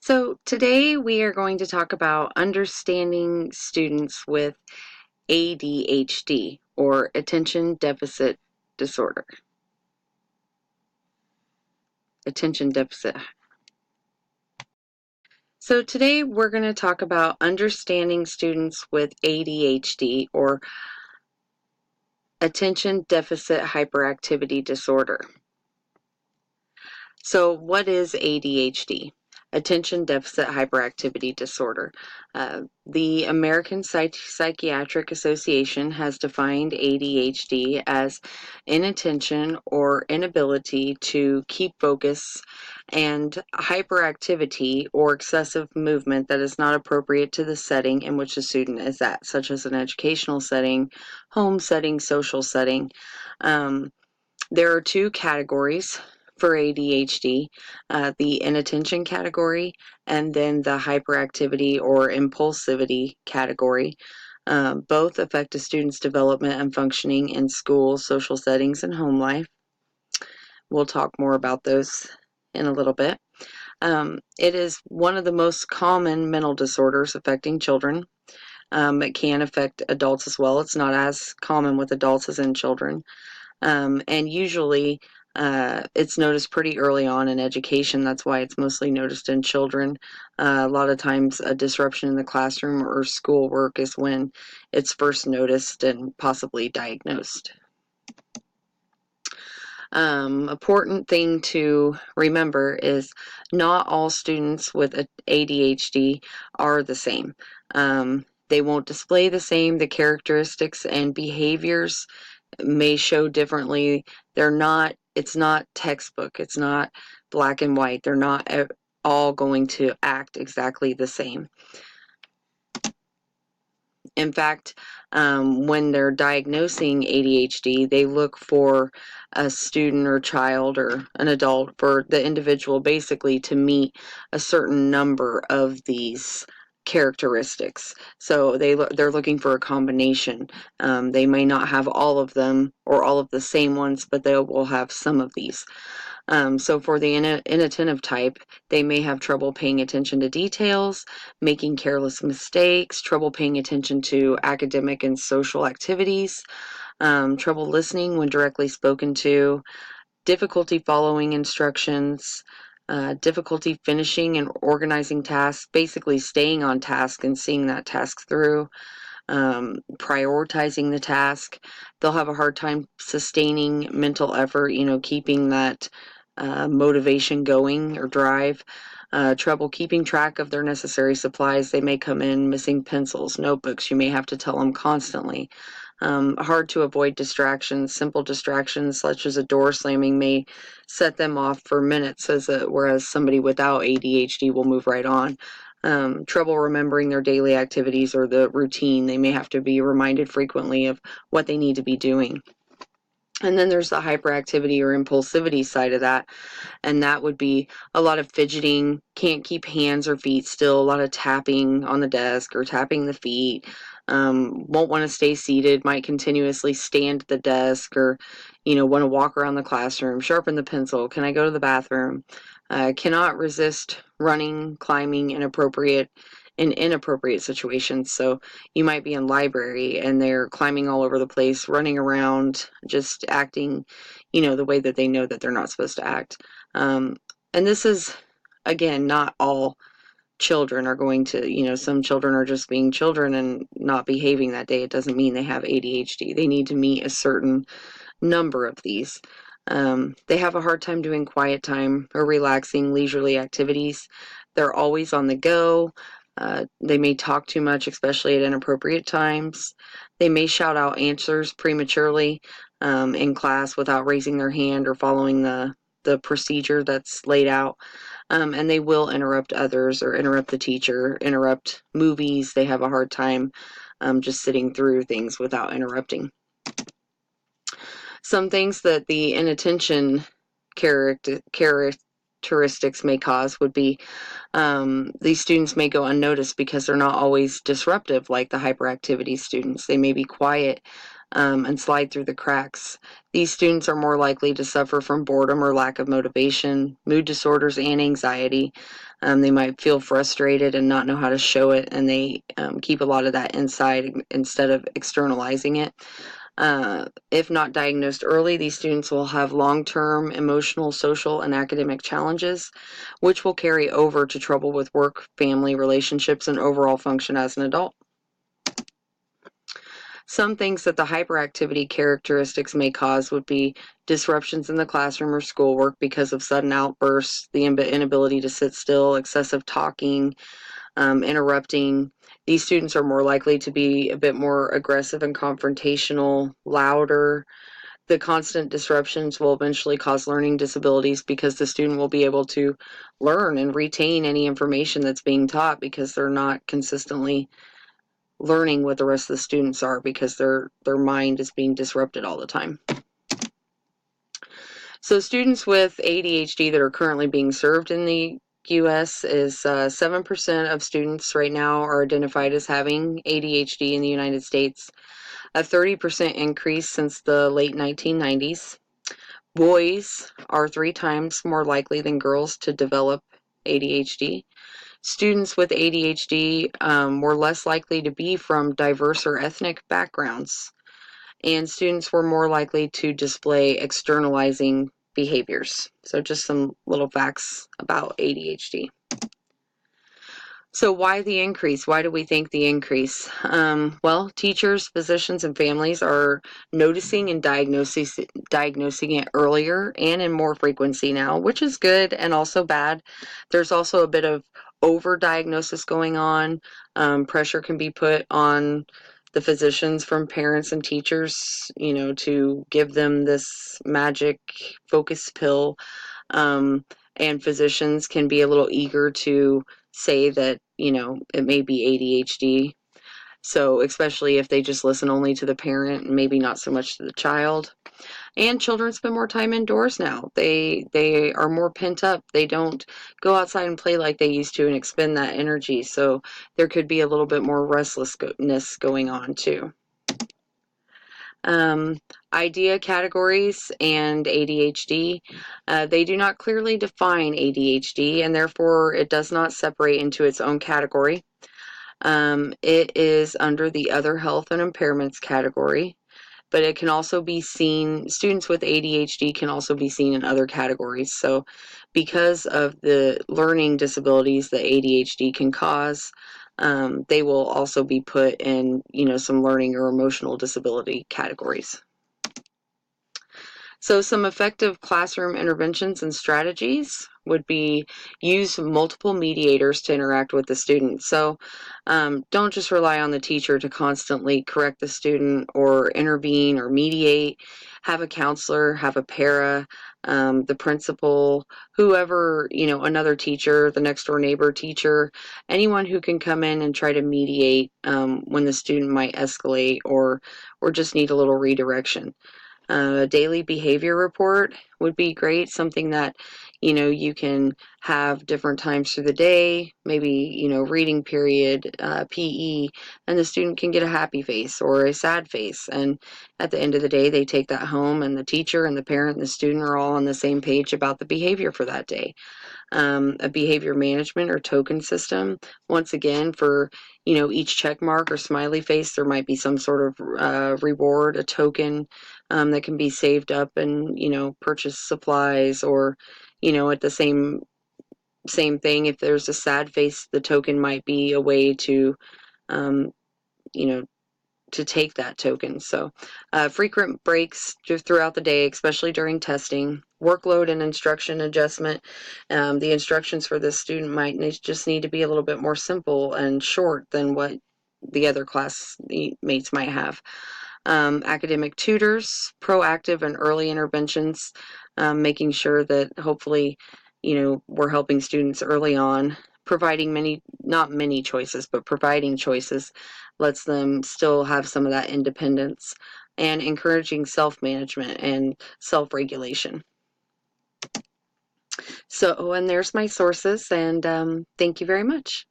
So today we are going to talk about understanding students with ADHD or attention deficit disorder. Attention deficit. So today we're going to talk about understanding students with ADHD or attention deficit hyperactivity disorder. So what is ADHD? Attention Deficit Hyperactivity Disorder. The American Psychiatric Association has defined ADHD as inattention or inability to keep focus and hyperactivity or excessive movement that is not appropriate to the setting in which the student is at, such as an educational setting, home setting, social setting. There are two categories for ADHD, the inattention category and then the hyperactivity or impulsivity category. Both affect a student's development and functioning in school, social settings, and home life. We'll talk more about those in a little bit. It is one of the most common mental disorders affecting children. It can affect adults as well. It's not as common with adults as in children. And usually it's noticed pretty early on in education. That's why it's mostly noticed in children. A lot of times a disruption in the classroom or schoolwork is when it's first noticed and possibly diagnosed. Important thing to remember is not all students with ADHD are the same. They won't display the same. The characteristics and behaviors may show differently. It's not textbook. It's not black and white. They're not all going to act exactly the same. In fact, when they're diagnosing ADHD, they look for a student or child or an adult, for the individual basically to meet a certain number of these characteristics. So they're looking for a combination. They may not have all of them or all of the same ones, but they will have some of these. So for the inattentive type, they may have trouble paying attention to details, making careless mistakes, trouble paying attention to academic and social activities, trouble listening when directly spoken to, difficulty following instructions, difficulty finishing and organizing tasks, basically staying on task and seeing that task through, prioritizing the task. They'll have a hard time sustaining mental effort, keeping that motivation going or drive. Trouble keeping track of their necessary supplies. They may come in missing pencils, notebooks. You may have to tell them constantly. Hard to avoid distractions. Simple distractions such as a door slamming may set them off for minutes, whereas somebody without ADHD will move right on. Trouble remembering their daily activities or the routine. They may have to be reminded frequently of what they need to be doing. And then there's the hyperactivity or impulsivity side of that, and that would be a lot of fidgeting, can't keep hands or feet still, a lot of tapping on the desk or tapping the feet, won't want to stay seated, might continuously stand at the desk or, want to walk around the classroom, sharpen the pencil, can I go to the bathroom, cannot resist running, climbing, in inappropriate situations. So you might be in library and they're climbing all over the place, running around, just acting, the way that they know that they're not supposed to act. And this is, again, not all children are going to, some children are just being children and not behaving that day. It doesn't mean they have ADHD. They need to meet a certain number of these. They have a hard time doing quiet time or relaxing leisurely activities. They're always on the go. They may talk too much, especially at inappropriate times. They may shout out answers prematurely in class without raising their hand or following the procedure that's laid out. And they will interrupt others or interrupt the teacher, interrupt movies. They have a hard time just sitting through things without interrupting. Some things that the inattention characteristics may cause would be these students may go unnoticed because they're not always disruptive like the hyperactivity students. They may be quiet and slide through the cracks. These students are more likely to suffer from boredom or lack of motivation, mood disorders, and anxiety. They might feel frustrated and not know how to show it, and they keep a lot of that inside instead of externalizing it. If not diagnosed early, these students will have long-term emotional, social, and academic challenges, which will carry over to trouble with work, family, relationships, and overall function as an adult. Some things that the hyperactivity characteristics may cause would be disruptions in the classroom or schoolwork because of sudden outbursts, the inability to sit still, excessive talking, interrupting. These students are more likely to be a bit more aggressive and confrontational, louder. The constant disruptions will eventually cause learning disabilities because the student will be able to learn and retain any information that's being taught because they're not consistently learning what the rest of the students are because their mind is being disrupted all the time. So students with ADHD that are currently being served in the US is 7% of students right now are identified as having ADHD in the United States, a 30% increase since the late 1990s. Boys are 3 times more likely than girls to develop ADHD. Students with ADHD were less likely to be from diverse or ethnic backgrounds, and students were more likely to display externalizing behaviors. So just some little facts about ADHD. So why the increase? Why do we think the increase? Well, teachers, physicians, and families are noticing and diagnosing it earlier and in more frequency now, which is good and also bad. There's also a bit of overdiagnosis going on. Pressure can be put on the physicians from parents and teachers, to give them this magic focus pill. And physicians can be a little eager to say that, it may be ADHD. So especially if they just listen only to the parent and maybe not so much to the child. And children spend more time indoors now. They are more pent up. They don't go outside and play like they used to and expend that energy. So there could be a little bit more restlessness going on too. Idea categories and ADHD. They do not clearly define ADHD, and therefore it does not separate into its own category. It is under the other health and impairments category, but it can also be seen, students with ADHD can also be seen in other categories. So because of the learning disabilities that ADHD can cause, they will also be put in, some learning or emotional disability categories. So some effective classroom interventions and strategies would be use multiple mediators to interact with the student. So don't just rely on the teacher to constantly correct the student or intervene or mediate. Have a counselor, have a para, the principal, whoever, another teacher, the next door neighbor teacher, anyone who can come in and try to mediate when the student might escalate or just need a little redirection. A daily behavior report would be great, something that, you can have different times through the day, maybe, reading period, PE, and the student can get a happy face or a sad face. And at the end of the day, they take that home and the teacher and the parent and the student are all on the same page about the behavior for that day. A behavior management or token system. Once again, for each check mark or smiley face, there might be some sort of reward, a token that can be saved up and purchase supplies, or at the same thing. If there's a sad face, the token might be a way to um, you know to take that token. So frequent breaks throughout the day, especially during testing, workload and instruction adjustment. The instructions for this student might just need to be a little bit more simple and short than what the other classmates might have. Academic tutors, proactive and early interventions, making sure that hopefully, we're helping students early on, providing not many choices, but providing choices lets them still have some of that independence, and encouraging self-management and self-regulation. So, and there's my sources, and thank you very much.